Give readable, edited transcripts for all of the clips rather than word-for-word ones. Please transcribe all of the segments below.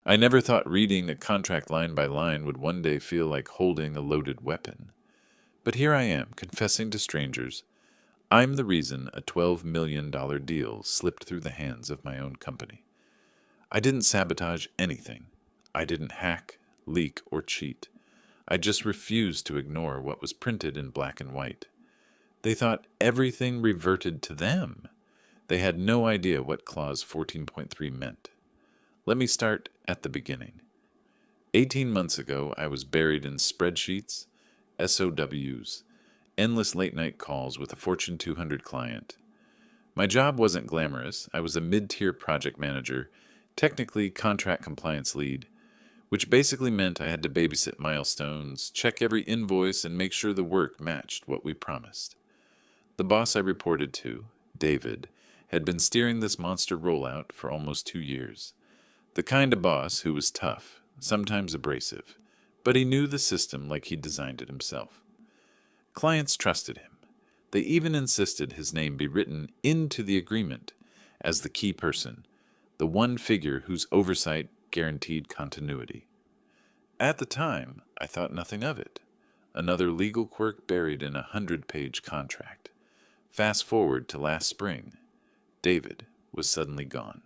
I never thought reading a contract line by line would one day feel like holding a loaded weapon. But here I am, confessing to strangers, I'm the reason a $12 million deal slipped through the hands of my own company. I didn't sabotage anything. I didn't hack, leak, or cheat. I just refused to ignore what was printed in black and white. They thought everything reverted to them. They had no idea what Clause 14.3 meant. Let me start at the beginning. 18 months ago, I was buried in spreadsheets, SOWs, endless late-night calls with a Fortune 200 client. My job wasn't glamorous. I was a mid-tier project manager, technically contract compliance lead, which basically meant I had to babysit milestones, check every invoice, and make sure the work matched what we promised. The boss I reported to, David, had been steering this monster rollout for almost 2 years. The kind of boss who was tough, sometimes abrasive, but he knew the system like he designed it himself. Clients trusted him. They even insisted his name be written into the agreement as the key person, the one figure whose oversight guaranteed continuity. At the time, I thought nothing of it. Another legal quirk buried in a 100-page contract. Fast forward to last spring. David was suddenly gone.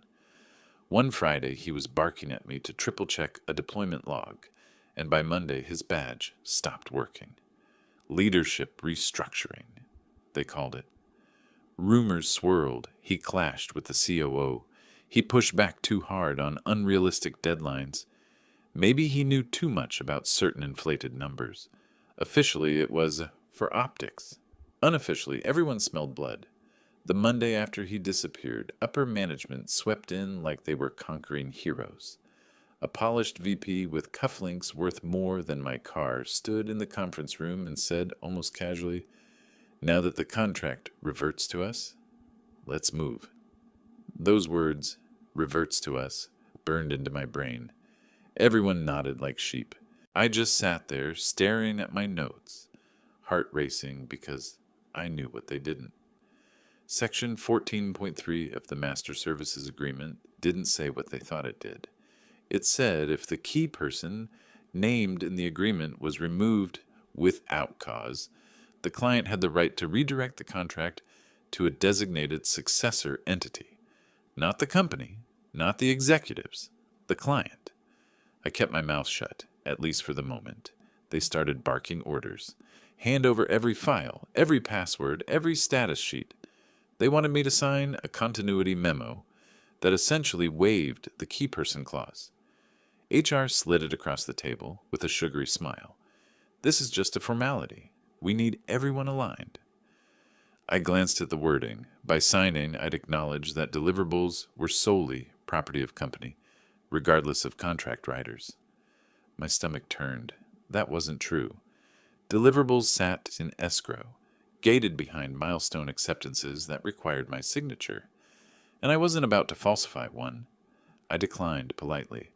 One Friday, he was barking at me to triple-check a deployment log, and by Monday, his badge stopped working. Leadership restructuring, they called it. Rumors swirled. He clashed with the COO. He pushed back too hard on unrealistic deadlines. Maybe he knew too much about certain inflated numbers. Officially, it was for optics. Unofficially, everyone smelled blood. The Monday after he disappeared, upper management swept in like they were conquering heroes. A polished VP with cufflinks worth more than my car stood in the conference room and said, almost casually, "Now that the contract reverts to us, let's move." Those words, "reverts to us," burned into my brain. Everyone nodded like sheep. I just sat there staring at my notes, heart racing because I knew what they didn't. Section 14.3 of the Master Services Agreement didn't say what they thought it did. It said if the key person named in the agreement was removed without cause, the client had the right to redirect the contract to a designated successor entity. Not the company, not the executives, the client. I kept my mouth shut, at least for the moment. They started barking orders. Hand over every file, every password, every status sheet. They wanted me to sign a continuity memo that essentially waived the key person clause. HR slid it across the table with a sugary smile. This is just a formality. We need everyone aligned. I glanced at the wording. By signing, I'd acknowledge that deliverables were solely property of company, regardless of contract writers. My stomach turned. That wasn't true. Deliverables sat in escrow, gated behind milestone acceptances that required my signature, and I wasn't about to falsify one. I declined politely.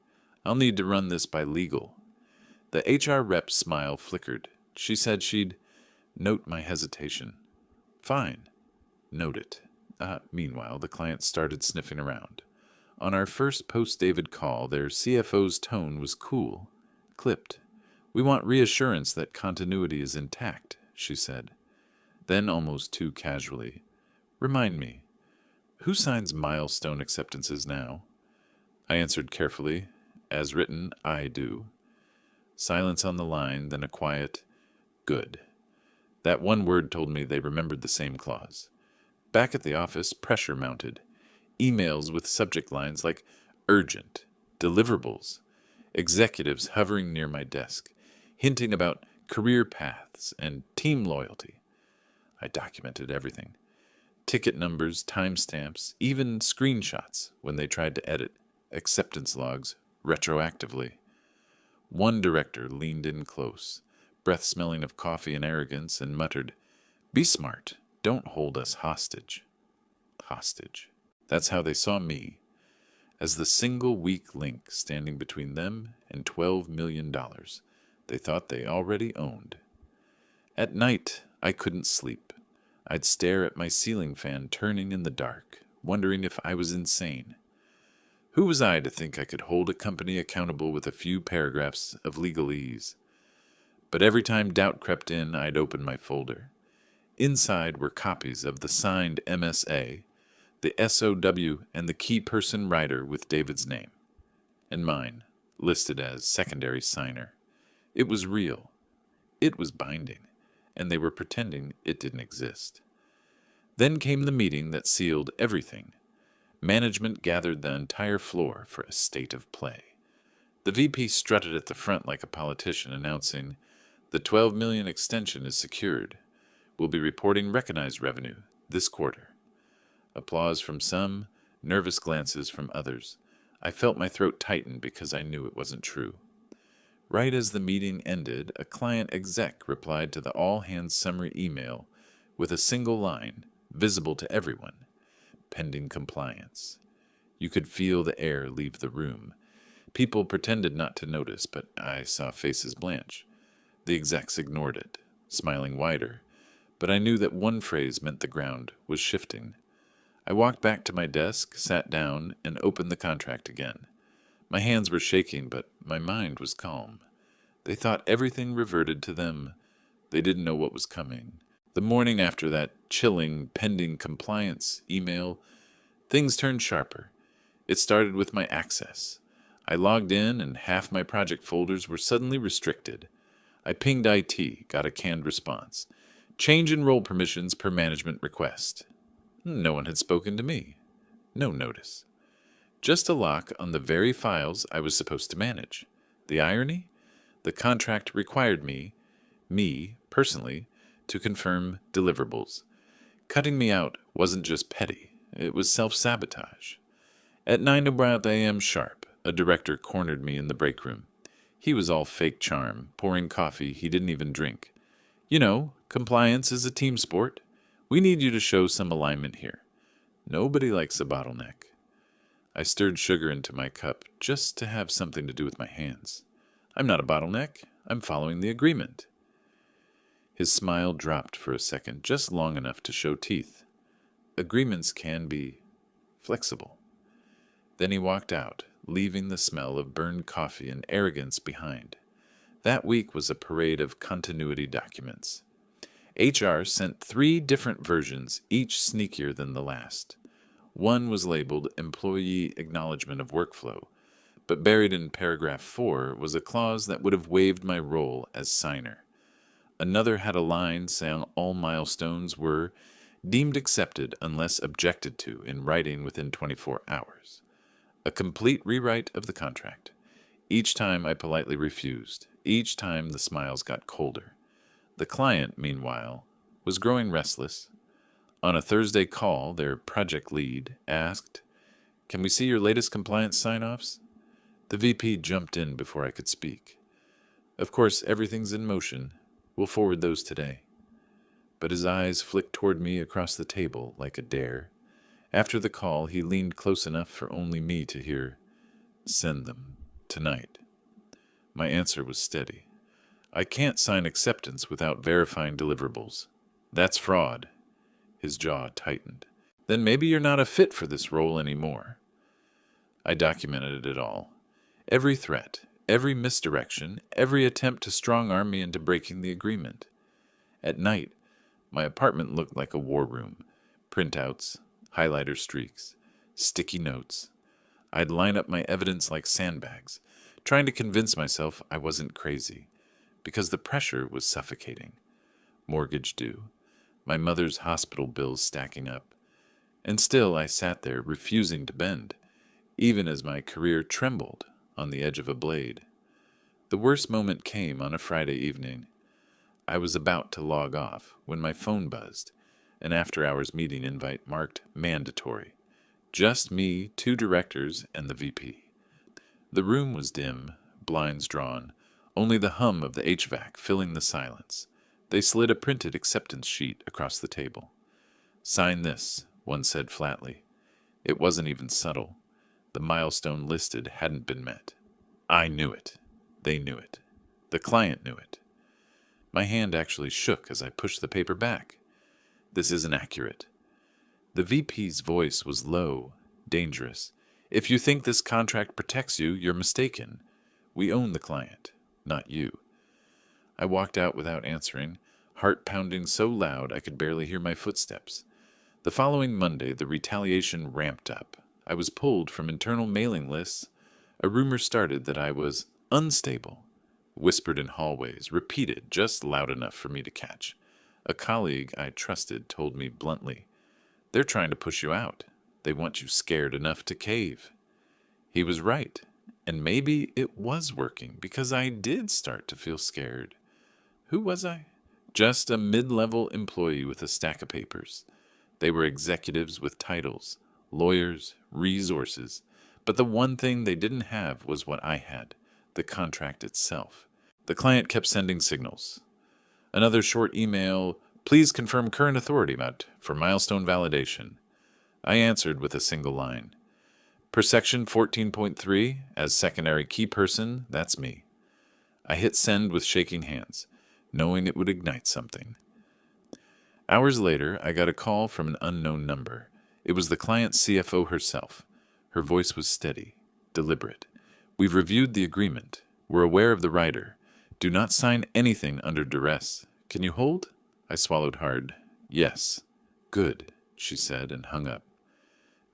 I'll need to run this by legal. The HR rep's smile flickered. She said she'd note my hesitation. Fine. Note it. Meanwhile, the client started sniffing around. On our first post-David call, their CFO's tone was cool, clipped. We want reassurance that continuity is intact, she said. Then, almost too casually, remind me, who signs milestone acceptances now? I answered carefully, as written, I do. Silence on the line, then a quiet, good. That one word told me they remembered the same clause. Back at the office, pressure mounted. Emails with subject lines like urgent, deliverables, executives hovering near my desk, hinting about career paths and team loyalty. I documented everything. Ticket numbers, timestamps, even screenshots when they tried to edit acceptance logs retroactively. One director leaned in close, breath smelling of coffee and arrogance, and muttered, "Be smart. Don't hold us hostage." Hostage. That's how they saw me, as the single weak link standing between them and $12 million they thought they already owned. At night, I couldn't sleep. I'd stare at my ceiling fan turning in the dark, wondering if I was insane. Who was I to think I could hold a company accountable with a few paragraphs of legalese? But every time doubt crept in, I'd open my folder. Inside were copies of the signed MSA, the SOW, and the key person writer with David's name, and mine, listed as secondary signer. It was real. It was binding, and they were pretending it didn't exist. Then came the meeting that sealed everything. Management gathered the entire floor for a state of play. The VP strutted at the front like a politician, announcing, "The 12 million extension is secured. We'll be reporting recognized revenue this quarter." Applause from some, nervous glances from others. I felt my throat tighten because I knew it wasn't true. Right as the meeting ended, a client exec replied to the all-hands summary email with a single line, visible to everyone: pending compliance. You could feel the air leave the room. People pretended not to notice, but I saw faces blanch. The execs ignored it, smiling wider, but I knew that one phrase meant the ground was shifting. I walked back to my desk, sat down, and opened the contract again. My hands were shaking, but my mind was calm. They thought everything reverted to them. They didn't know what was coming. The morning after that chilling pending compliance email, things turned sharper. It started with my access. I logged in, and half my project folders were suddenly restricted. I pinged IT, got a canned response. Change in role permissions per management request. No one had spoken to me. No notice. Just a lock on the very files I was supposed to manage. The irony? The contract required me personally, to confirm deliverables. Cutting me out wasn't just petty. It was self-sabotage. At 9 a.m. sharp, a director cornered me in the break room. He was all fake charm, pouring coffee he didn't even drink. "You know, compliance is a team sport. We need you to show some alignment here. Nobody likes a bottleneck." I stirred sugar into my cup just to have something to do with my hands. "I'm not a bottleneck. I'm following the agreement." His smile dropped for a second, just long enough to show teeth. Agreements can be flexible. Then he walked out, leaving the smell of burned coffee and arrogance behind. That week was a parade of continuity documents. HR sent 3 different versions, each sneakier than the last. One was labeled Employee Acknowledgement of Workflow, but buried in paragraph 4 was a clause that would have waived my role as signer. Another had a line saying all milestones were deemed accepted unless objected to in writing within 24 hours. A complete rewrite of the contract. Each time I politely refused. Each time the smiles got colder. The client, meanwhile, was growing restless. On a Thursday call, their project lead asked, "Can we see your latest compliance sign-offs?" The VP jumped in before I could speak. "Of course, everything's in motion. We'll forward those today." But his eyes flicked toward me across the table like a dare. After the call, he leaned close enough for only me to hear, "Send them. Tonight." My answer was steady. "I can't sign acceptance without verifying deliverables. That's fraud." His jaw tightened. "Then maybe you're not a fit for this role anymore." I documented it all. Every threat, every misdirection, every attempt to strong-arm me into breaking the agreement. At night, my apartment looked like a war room. Printouts, highlighter streaks, sticky notes. I'd line up my evidence like sandbags, trying to convince myself I wasn't crazy, because the pressure was suffocating. Mortgage due, my mother's hospital bills stacking up, and still I sat there refusing to bend, even as my career trembled on the edge of a blade. The worst moment came on a Friday evening. I was about to log off when my phone buzzed. An after-hours meeting invite marked mandatory. Just me, 2 directors, and the VP. The room was dim, blinds drawn, only the hum of the HVAC filling the silence. They slid a printed acceptance sheet across the table. "Sign this," one said flatly. It wasn't even subtle. The milestone listed hadn't been met. I knew it. They knew it. The client knew it. My hand actually shook as I pushed the paper back. "This isn't accurate." The VP's voice was low, dangerous. If you think this contract protects you, you're mistaken. We own the client, not you. I walked out without answering, heart pounding so loud I could barely hear my footsteps. The following Monday, the retaliation ramped up. I was pulled from internal mailing lists. A rumor started that I was unstable, whispered in hallways, repeated just loud enough for me to catch. A colleague I trusted told me bluntly, "They're trying to push you out. They want you scared enough to cave." He was right, and maybe it was working because I did start to feel scared. Who was I? Just a mid-level employee with a stack of papers. They were executives with titles, lawyers, resources, but the one thing they didn't have was what I had, the contract itself. The client kept sending signals. Another short email, "Please confirm current authority for milestone validation." I answered with a single line. Per section 14.3, as secondary key person, that's me. I hit send with shaking hands, knowing it would ignite something. Hours later, I got a call from an unknown number. It was the client's CFO herself. Her voice was steady, deliberate. "We've reviewed the agreement. We're aware of the rider. Do not sign anything under duress. Can you hold?" I swallowed hard. "Yes." "Good," she said and hung up.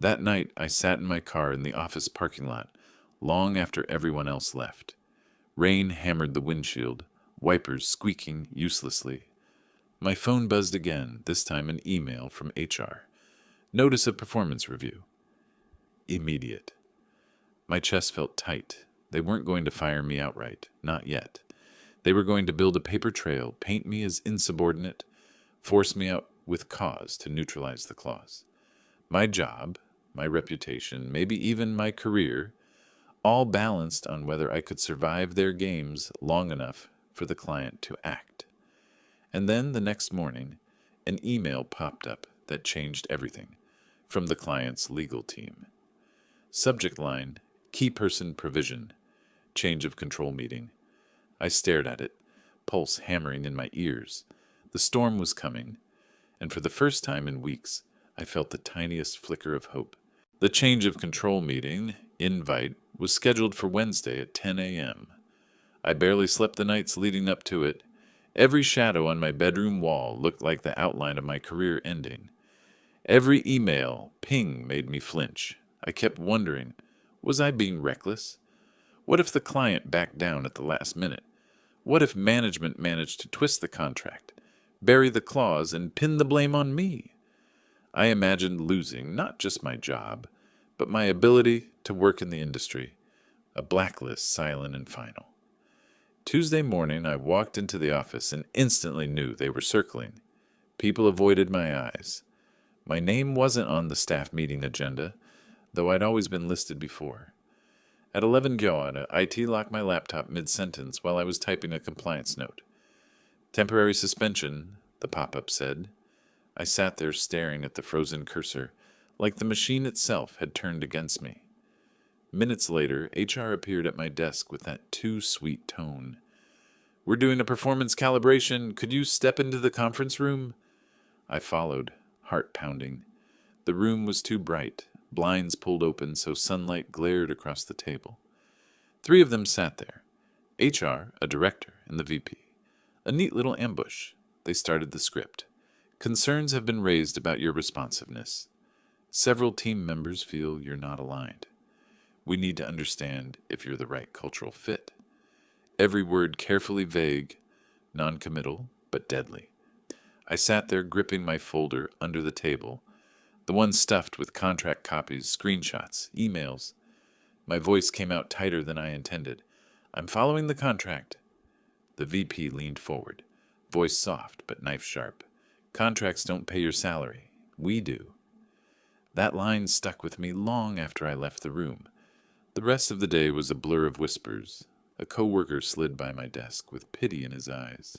That night, I sat in my car in the office parking lot, long after everyone else left. Rain hammered the windshield, wipers squeaking uselessly. My phone buzzed again, this time an email from HR. Notice of performance review. Immediate. My chest felt tight. They weren't going to fire me outright, not yet. They were going to build a paper trail, paint me as insubordinate, force me out with cause to neutralize the clause. My job, my reputation, maybe even my career, all balanced on whether I could survive their games long enough for the client to act. And then the next morning, an email popped up that changed everything, from the client's legal team. Subject line, "Key person provision, change of control meeting." I stared at it, pulse hammering in my ears. The storm was coming, and for the first time in weeks, I felt the tiniest flicker of hope. The change of control meeting, invite, was scheduled for Wednesday at 10 a.m. I barely slept the nights leading up to it. Every shadow on my bedroom wall looked like the outline of my career ending. Every email ping made me flinch. I kept wondering, was I being reckless? What if the client backed down at the last minute? What if management managed to twist the contract, bury the clause, and pin the blame on me? I imagined losing not just my job, but my ability to work in the industry, a blacklist silent and final. Tuesday morning, I walked into the office and instantly knew they were circling. People avoided my eyes. My name wasn't on the staff meeting agenda, though I'd always been listed before. At 11 Gyoan, IT locked my laptop mid-sentence while I was typing a compliance note. "Temporary suspension," the pop-up said. I sat there staring at the frozen cursor, like the machine itself had turned against me. Minutes later, HR appeared at my desk with that too sweet tone. "We're doing a performance calibration. Could you step into the conference room?" I followed, heart pounding. The room was too bright, blinds pulled open so sunlight glared across the table. 3 of them sat there. HR, a director, and the VP. A neat little ambush. They started the script. "Concerns have been raised about your responsiveness. Several team members feel you're not aligned. We need to understand if you're the right cultural fit." Every word carefully vague, non-committal, but deadly. I sat there gripping my folder under the table, the one stuffed with contract copies, screenshots, emails. My voice came out tighter than I intended. "I'm following the contract." The VP leaned forward, voice soft but knife sharp. "Contracts don't pay your salary. We do." That line stuck with me long after I left the room. The rest of the day was a blur of whispers. A coworker slid by my desk with pity in his eyes.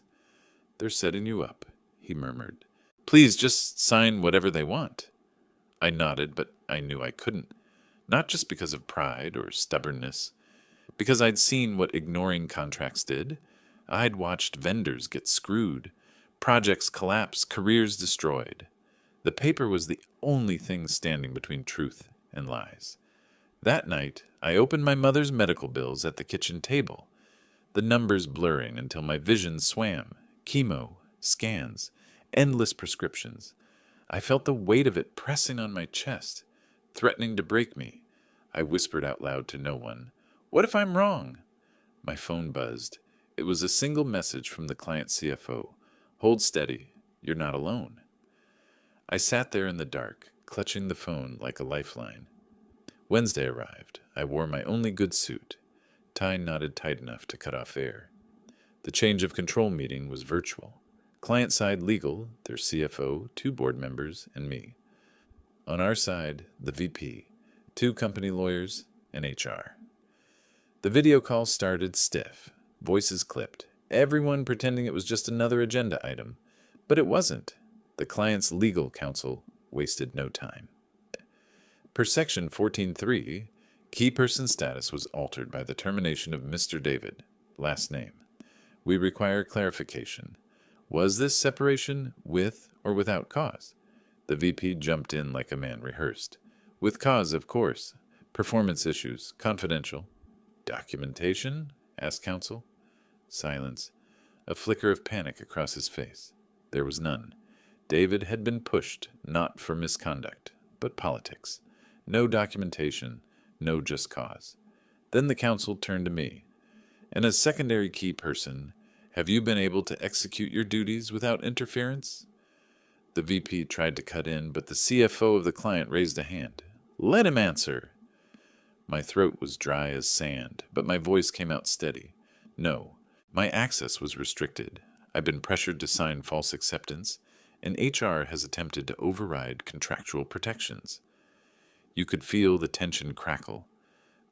"They're setting you up," he murmured. "Please just sign whatever they want." I nodded, but I knew I couldn't. Not just because of pride or stubbornness. Because I'd seen what ignoring contracts did. I'd watched vendors get screwed, projects collapse, careers destroyed. The paper was the only thing standing between truth and lies. That night, I opened my mother's medical bills at the kitchen table, the numbers blurring until my vision swam. Chemo, scans, endless prescriptions. I felt the weight of it pressing on my chest, threatening to break me. I whispered out loud to no one, "What if I'm wrong?" My phone buzzed. It was a single message from the client CFO. "Hold steady. You're not alone." I sat there in the dark, clutching the phone like a lifeline. Wednesday arrived. I wore my only good suit, tie knotted tight enough to cut off air. The change of control meeting was virtual. Client-side legal, their CFO, 2 board members, and me. On our side, the VP, 2 company lawyers, and HR. The video call started stiff, voices clipped, everyone pretending it was just another agenda item. But it wasn't. The client's legal counsel wasted no time. Per Section 14.3, key person status was altered by the termination of Mr. David, last name. We require clarification. Was this separation with or without cause? The VP jumped in like a man rehearsed. With cause, of course. Performance issues, confidential. Documentation? Asked counsel. Silence. A flicker of panic across his face. There was none. David had been pushed, not for misconduct, but politics. No documentation, no just cause. Then the counsel turned to me. And as secondary key person, have you been able to execute your duties without interference? The VP tried to cut in, but the CFO of the client raised a hand. Let him answer. My throat was dry as sand, but my voice came out steady. No, my access was restricted. I've been pressured to sign false acceptance, and HR has attempted to override contractual protections. You could feel the tension crackle.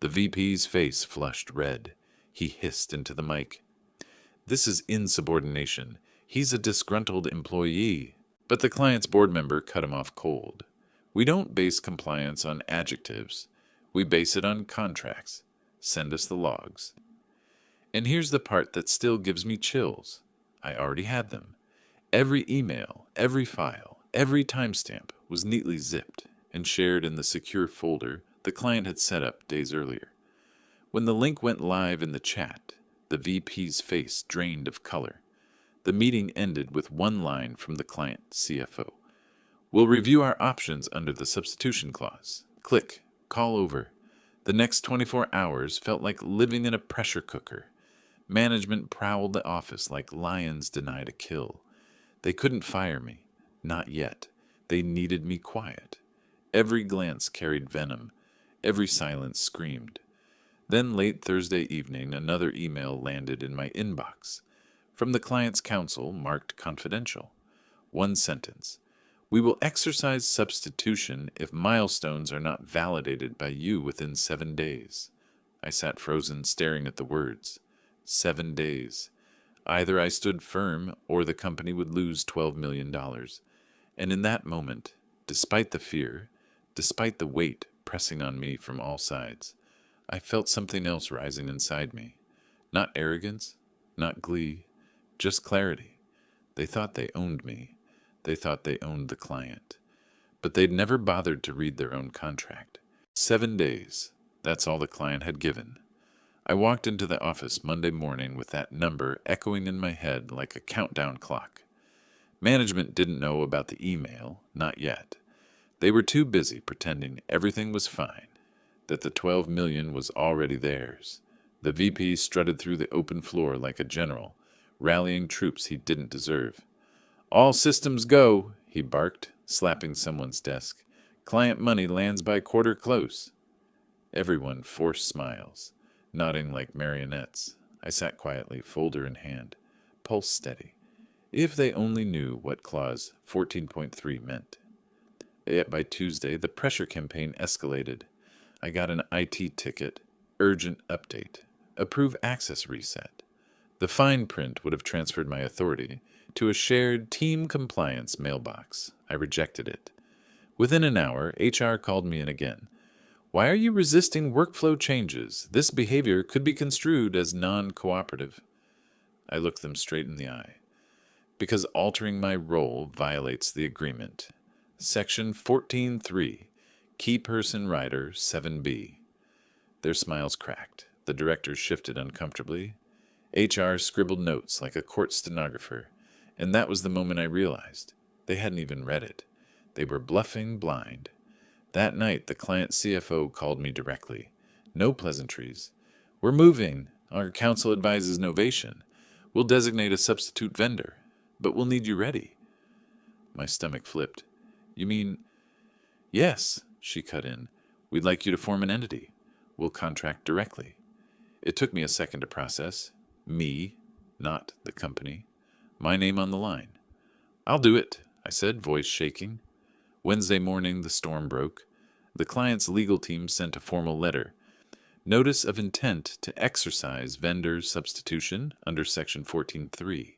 The VP's face flushed red. He hissed into the mic. This is insubordination. He's a disgruntled employee. But the client's board member cut him off cold. We don't base compliance on adjectives. We base it on contracts. Send us the logs. And here's the part that still gives me chills. I already had them. Every email, every file, every timestamp was neatly zipped and shared in the secure folder the client had set up days earlier. When the link went live in the chat, the VP's face drained of color. The meeting ended with one line from the client CFO. We'll review our options under the substitution clause. Click. Call over. The next 24 hours felt like living in a pressure cooker. Management prowled the office like lions denied a kill. They couldn't fire me. Not yet. They needed me quiet. Every glance carried venom. Every silence screamed. Then late Thursday evening, another email landed in my inbox. From the client's counsel, marked confidential. One sentence. We will exercise substitution if milestones are not validated by you within 7 days. I sat frozen, staring at the words. 7 days. Either I stood firm or the company would lose $12 million. And in that moment, despite the fear, despite the weight pressing on me from all sides, I felt something else rising inside me. Not arrogance, not glee, just clarity. They thought they owned me. They thought they owned the client. But they'd never bothered to read their own contract. 7 days, that's all the client had given. I walked into the office Monday morning with that number echoing in my head like a countdown clock. Management didn't know about the email, not yet. They were too busy pretending everything was fine, that the $12 million was already theirs. The VP strutted through the open floor like a general, rallying troops he didn't deserve. All systems go, he barked, slapping someone's desk. Client money lands by quarter close. Everyone forced smiles, nodding like marionettes. I sat quietly, folder in hand, pulse steady. If they only knew what clause 14.3 meant. Yet by Tuesday, the pressure campaign escalated. I got an IT ticket, urgent update, approve access reset. The fine print would have transferred my authority to a shared team compliance mailbox. I rejected it. Within an hour, HR called me in again. Why are you resisting workflow changes? This behavior could be construed as non-cooperative. I looked them straight in the eye. Because altering my role violates the agreement. Section 14.3, Key Person Rider 7B. Their smiles cracked. The directors shifted uncomfortably. HR scribbled notes like a court stenographer, and that was the moment I realized. They hadn't even read it. They were bluffing blind. That night, the client CFO called me directly. No pleasantries. "We're moving. Our counsel advises novation. We'll designate a substitute vendor, but we'll need you ready." My stomach flipped. "You mean—" "Yes," she cut in. "We'd like you to form an entity. We'll contract directly." It took me a second to process. Me, not the company. My name on the line. "I'll do it," I said, voice shaking. Wednesday morning, the storm broke. The client's legal team sent a formal letter. Notice of intent to exercise vendor substitution under Section 14.3.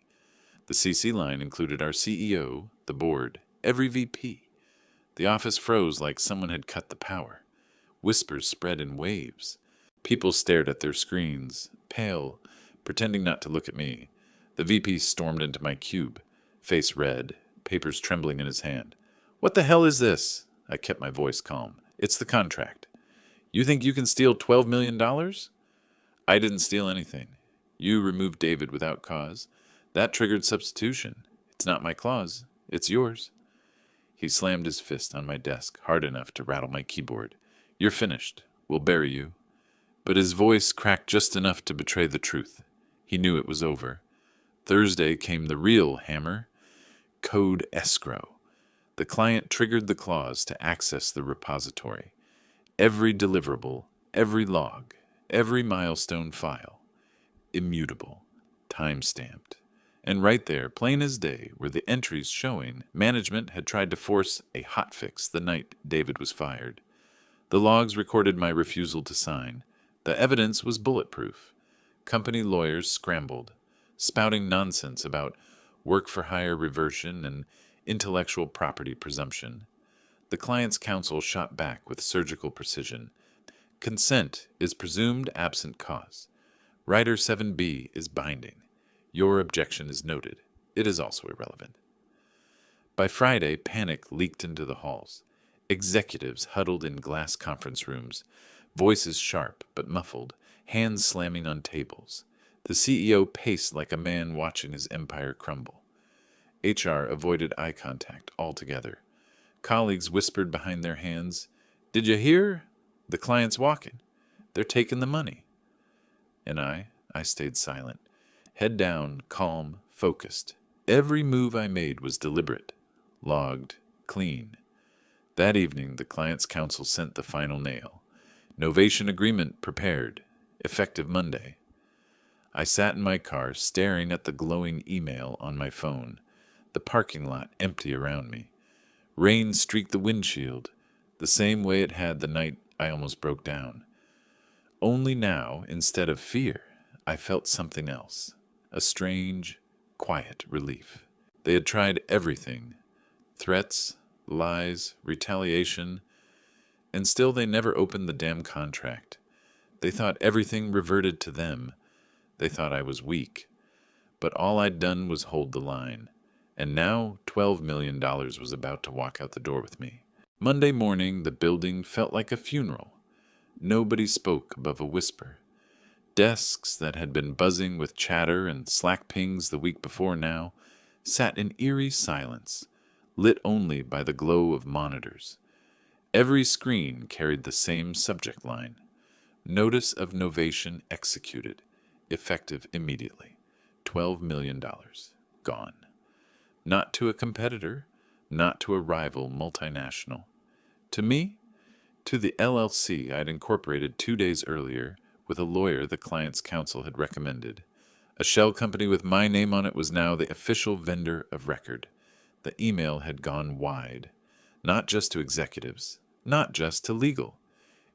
The CC line included our CEO, the board, every VP. The office froze like someone had cut the power. Whispers spread in waves. People stared at their screens, pale, pretending not to look at me. The VP stormed into my cube, face red, papers trembling in his hand. "What the hell is this?" I kept my voice calm. "It's the contract. You think you can steal $12 million? I didn't steal anything. You removed David without cause. That triggered substitution. It's not my clause. It's yours." He slammed his fist on my desk hard enough to rattle my keyboard. "You're finished. We'll bury you." But his voice cracked just enough to betray the truth. He knew it was over. Thursday came the real hammer. Code escrow. The client triggered the clause to access the repository. Every deliverable, every log, every milestone file. Immutable. Time-stamped. And right there, plain as day, were the entries showing management had tried to force a hotfix the night David was fired. The logs recorded my refusal to sign. The evidence was bulletproof. Company lawyers scrambled, spouting nonsense about work-for-hire reversion and intellectual property presumption. The client's counsel shot back with surgical precision. Consent is presumed absent cause. Rider 7B is binding. Your objection is noted. It is also irrelevant. By Friday, panic leaked into the halls. Executives huddled in glass conference rooms, voices sharp but muffled, hands slamming on tables. The CEO paced like a man watching his empire crumble. HR avoided eye contact altogether. Colleagues whispered behind their hands, "Did you hear? The client's walking. They're taking the money." And I stayed silent, head down, calm, focused. Every move I made was deliberate, logged, clean. That evening, the client's counsel sent the final nail. Novation agreement prepared, effective Monday. I sat in my car, staring at the glowing email on my phone, the parking lot empty around me. Rain streaked the windshield, the same way it had the night I almost broke down. Only now, instead of fear, I felt something else, a strange, quiet relief. They had tried everything, threats, lies, retaliation, and still they never opened the damn contract. They thought everything reverted to them. They thought I was weak. But all I'd done was hold the line. And now $12 million was about to walk out the door with me. Monday morning, the building felt like a funeral. Nobody spoke above a whisper. Desks that had been buzzing with chatter and Slack pings the week before now sat in eerie silence, lit only by the glow of monitors. Every screen carried the same subject line. Notice of novation executed, effective immediately. $12 million. Gone. Not to a competitor, not to a rival multinational. To me, to the LLC I'd incorporated 2 days earlier with a lawyer the client's counsel had recommended. A shell company with my name on it was now the official vendor of record. The email had gone wide, not just to executives, not just to legal.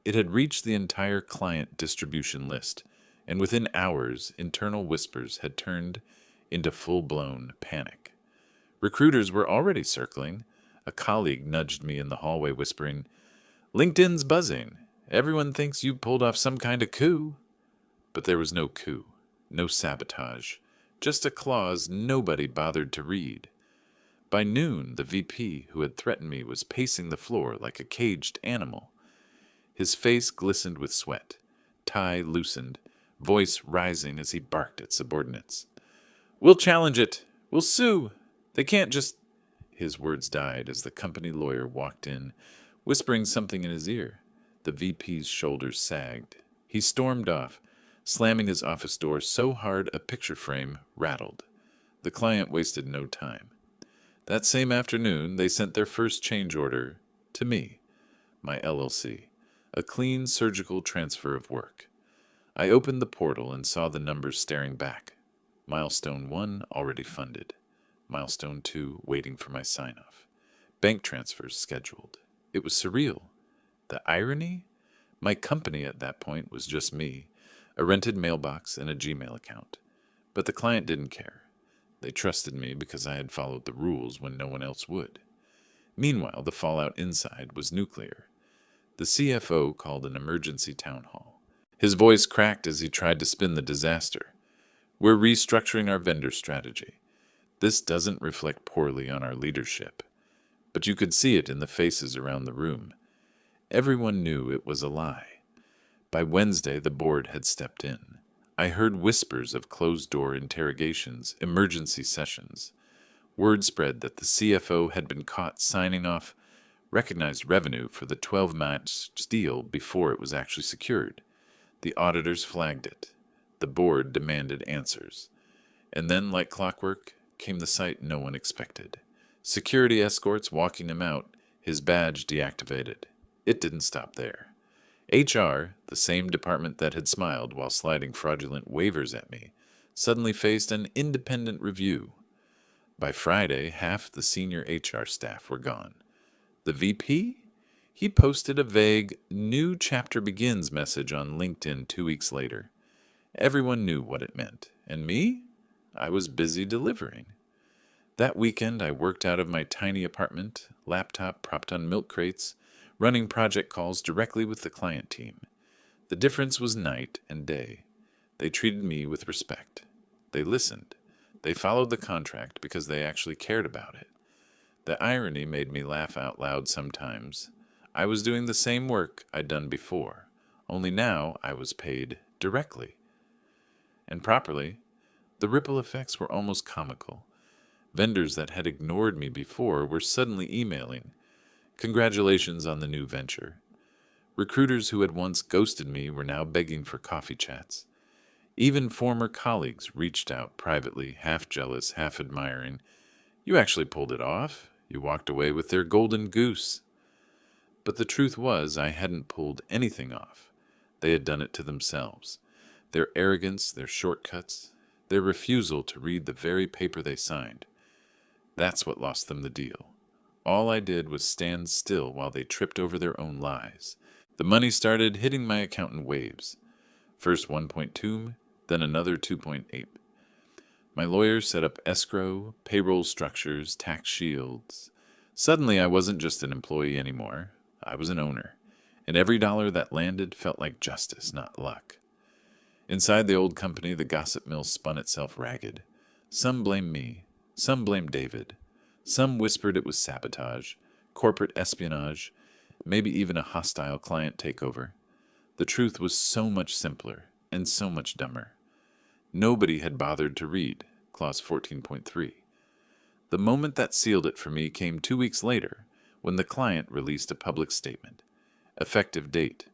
It had reached the entire client distribution list, and within hours, internal whispers had turned into full-blown panic. Recruiters were already circling. A colleague nudged me in the hallway whispering, "LinkedIn's buzzing. Everyone thinks you pulled off some kind of coup." But there was no coup, no sabotage, just a clause nobody bothered to read. By noon, the VP who had threatened me was pacing the floor like a caged animal. His face glistened with sweat. tie loosened, voice rising as he barked at subordinates. "We'll challenge it! We'll sue! They can't just—" His words died as the company lawyer walked in, whispering something in his ear. The VP's shoulders sagged. He stormed off, slamming his office door so hard a picture frame rattled. The client wasted no time. That same afternoon, they sent their first change order to me, my LLC, a clean surgical transfer of work. I opened the portal and saw the numbers staring back. Milestone 1 already funded. Milestone 2 waiting for my sign-off. Bank transfers scheduled. It was surreal. The irony? My company at that point was just me, a rented mailbox and a Gmail account. But the client didn't care. They trusted me because I had followed the rules when no one else would. Meanwhile, the fallout inside was nuclear. The CFO called an emergency town hall. His voice cracked as he tried to spin the disaster. "We're restructuring our vendor strategy. This doesn't reflect poorly on our leadership." But you could see it in the faces around the room. Everyone knew it was a lie. By Wednesday, the board had stepped in. I heard whispers of closed-door interrogations, emergency sessions. Word spread that the CFO had been caught signing off recognized revenue for the 12-month deal before it was actually secured. The auditors flagged it. The board demanded answers. And then, like clockwork, came the sight no one expected. Security escorts walking him out, his badge deactivated. It didn't stop there. HR, the same department that had smiled while sliding fraudulent waivers at me, suddenly faced an independent review. By Friday, half the senior HR staff were gone. The VP? He posted a vague "New Chapter Begins" message on LinkedIn 2 weeks later. Everyone knew what it meant. And me? I was busy delivering. That weekend, I worked out of my tiny apartment, laptop propped on milk crates, running project calls directly with the client team. The difference was night and day. They treated me with respect. They listened. They followed the contract because they actually cared about it. The irony made me laugh out loud sometimes. I was doing the same work I'd done before, only now I was paid directly. And properly, the ripple effects were almost comical. Vendors that had ignored me before were suddenly emailing, "Congratulations on the new venture." Recruiters who had once ghosted me were now begging for coffee chats. Even former colleagues reached out privately, half jealous, half admiring. "You actually pulled it off. You walked away with their golden goose." But the truth was I hadn't pulled anything off. They had done it to themselves. Their arrogance, their shortcuts, their refusal to read the very paper they signed. That's what lost them the deal. All I did was stand still while they tripped over their own lies. The money started hitting my account in waves. First 1.2, then another 2.8. My lawyers set up escrow, payroll structures, tax shields. Suddenly I wasn't just an employee anymore. I was an owner. And every dollar that landed felt like justice, not luck. Inside the old company, the gossip mill spun itself ragged. Some blamed me. Some blamed David. Some whispered it was sabotage, corporate espionage, maybe even a hostile client takeover. The truth was so much simpler and so much dumber. Nobody had bothered to read Clause 14.3. The moment that sealed it for me came 2 weeks later, when the client released a public statement. Effective date: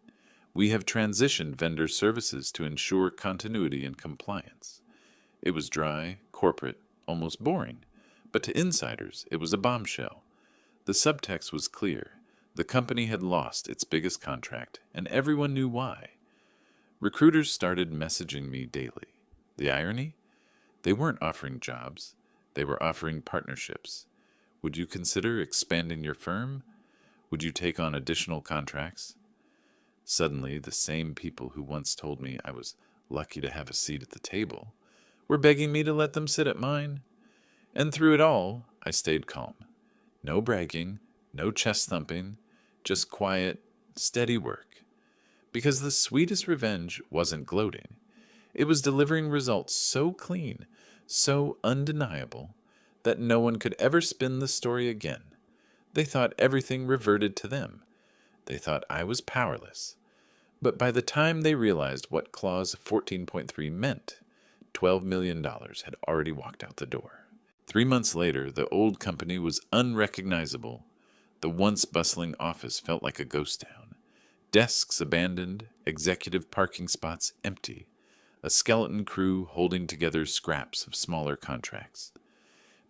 we have transitioned vendor services to ensure continuity and compliance. It was dry, corporate, almost boring. But to insiders, it was a bombshell. The subtext was clear. The company had lost its biggest contract, and everyone knew why. Recruiters started messaging me daily. The irony? They weren't offering jobs. They were offering partnerships. Would you consider expanding your firm? Would you take on additional contracts? Suddenly, the same people who once told me I was lucky to have a seat at the table were begging me to let them sit at mine. And through it all, I stayed calm. No bragging, no chest thumping, just quiet, steady work. Because the sweetest revenge wasn't gloating. It was delivering results so clean, so undeniable, that no one could ever spin the story again. They thought everything reverted to them. They thought I was powerless. But by the time they realized what Clause 14.3 meant, $12 million had already walked out the door. 3 months later, the old company was unrecognizable. The once bustling office felt like a ghost town. Desks abandoned, executive parking spots empty, a skeleton crew holding together scraps of smaller contracts.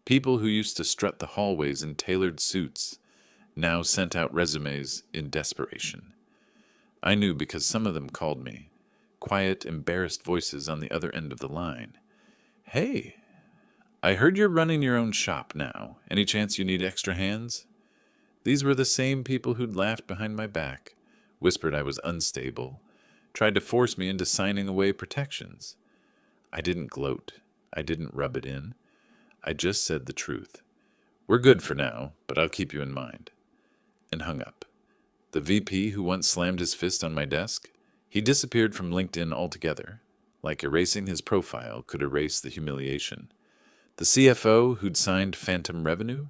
People who used to strut the hallways in tailored suits now sent out resumes in desperation. I knew because some of them called me. Quiet, embarrassed voices on the other end of the line. "Hey, I heard you're running your own shop now. Any chance you need extra hands?" These were the same people who'd laughed behind my back, whispered I was unstable, tried to force me into signing away protections. I didn't gloat. I didn't rub it in. I just said the truth. "We're good for now, but I'll keep you in mind." And hung up. The VP who once slammed his fist on my desk, he disappeared from LinkedIn altogether, like erasing his profile could erase the humiliation. The CFO who'd signed phantom revenue,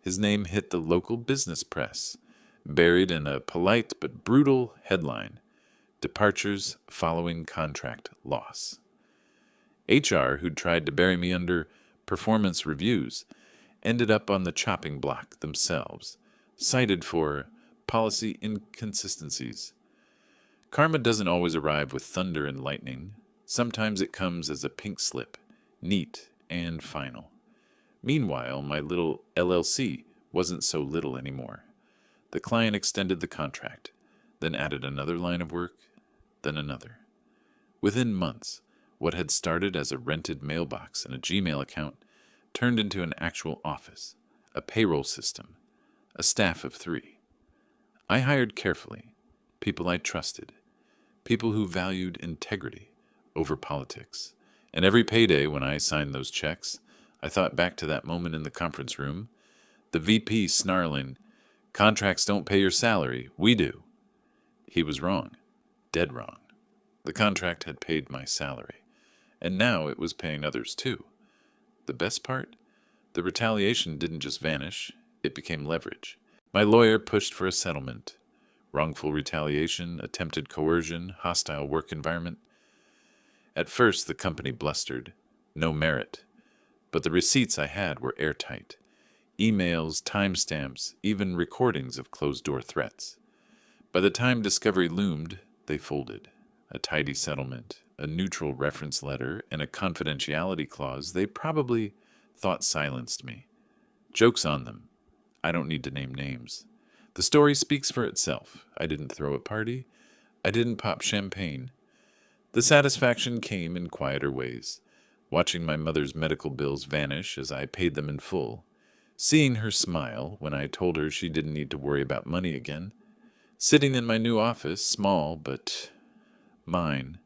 his name hit the local business press, buried in a polite but brutal headline, "Departures Following Contract Loss." HR, who'd tried to bury me under performance reviews, ended up on the chopping block themselves, cited for policy inconsistencies. Karma doesn't always arrive with thunder and lightning. Sometimes it comes as a pink slip, neat and final. Meanwhile, my little LLC wasn't so little anymore. The client extended the contract, then added another line of work, then another. Within months, what had started as a rented mailbox and a Gmail account turned into an actual office, a payroll system, a staff of 3. I hired carefully, people I trusted, people who valued integrity over politics. And every payday when I signed those checks, I thought back to that moment in the conference room, the VP snarling, "Contracts don't pay your salary, we do." He was wrong, dead wrong. The contract had paid my salary, and now it was paying others too. The best part? The retaliation didn't just vanish, it became leverage. My lawyer pushed for a settlement. Wrongful retaliation, attempted coercion, hostile work environment. At first, the company blustered. No merit. But the receipts I had were airtight. Emails, timestamps, even recordings of closed-door threats. By the time discovery loomed, they folded. A tidy settlement, a neutral reference letter, and a confidentiality clause they probably thought silenced me. Joke's on them. I don't need to name names. The story speaks for itself. I didn't throw a party. I didn't pop champagne. The satisfaction came in quieter ways, watching my mother's medical bills vanish as I paid them in full, seeing her smile when I told her she didn't need to worry about money again, sitting in my new office, small but mine,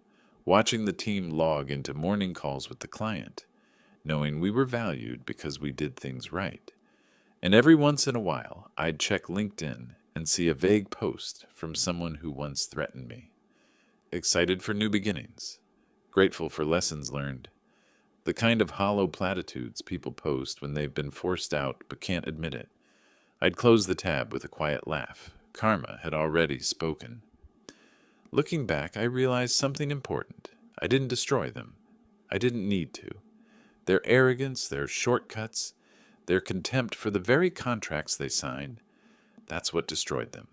watching the team log into morning calls with the client, knowing we were valued because we did things right. And every once in a while, I'd check LinkedIn and see a vague post from someone who once threatened me. Excited for new beginnings, grateful for lessons learned, the kind of hollow platitudes people post when they've been forced out but can't admit it. I'd close the tab with a quiet laugh. Karma had already spoken. Looking back, I realized something important. I didn't destroy them. I didn't need to. Their arrogance, their shortcuts, their contempt for the very contracts they signed, that's what destroyed them.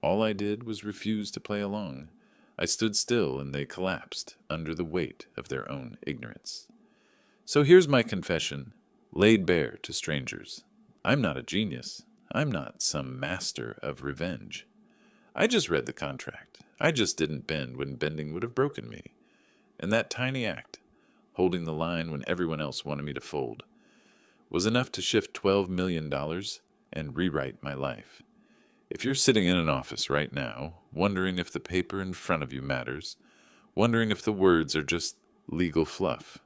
All I did was refuse to play along. I stood still and they collapsed under the weight of their own ignorance. So here's my confession, laid bare to strangers. I'm not a genius. I'm not some master of revenge. I just read the contract. I just didn't bend when bending would have broken me. And that tiny act, holding the line when everyone else wanted me to fold, was enough to shift $12 million and rewrite my life. If you're sitting in an office right now, wondering if the paper in front of you matters, wondering if the words are just legal fluff,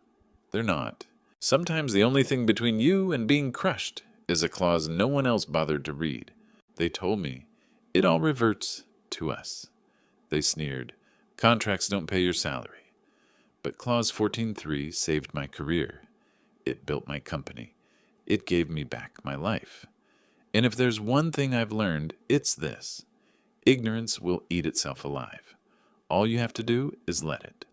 they're not. Sometimes the only thing between you and being crushed is a clause no one else bothered to read. They told me, "It all reverts to us." They sneered, "Contracts don't pay your salary." But Clause 14.3 saved my career. It built my company. It gave me back my life. And if there's one thing I've learned, it's this. Ignorance will eat itself alive. All you have to do is let it.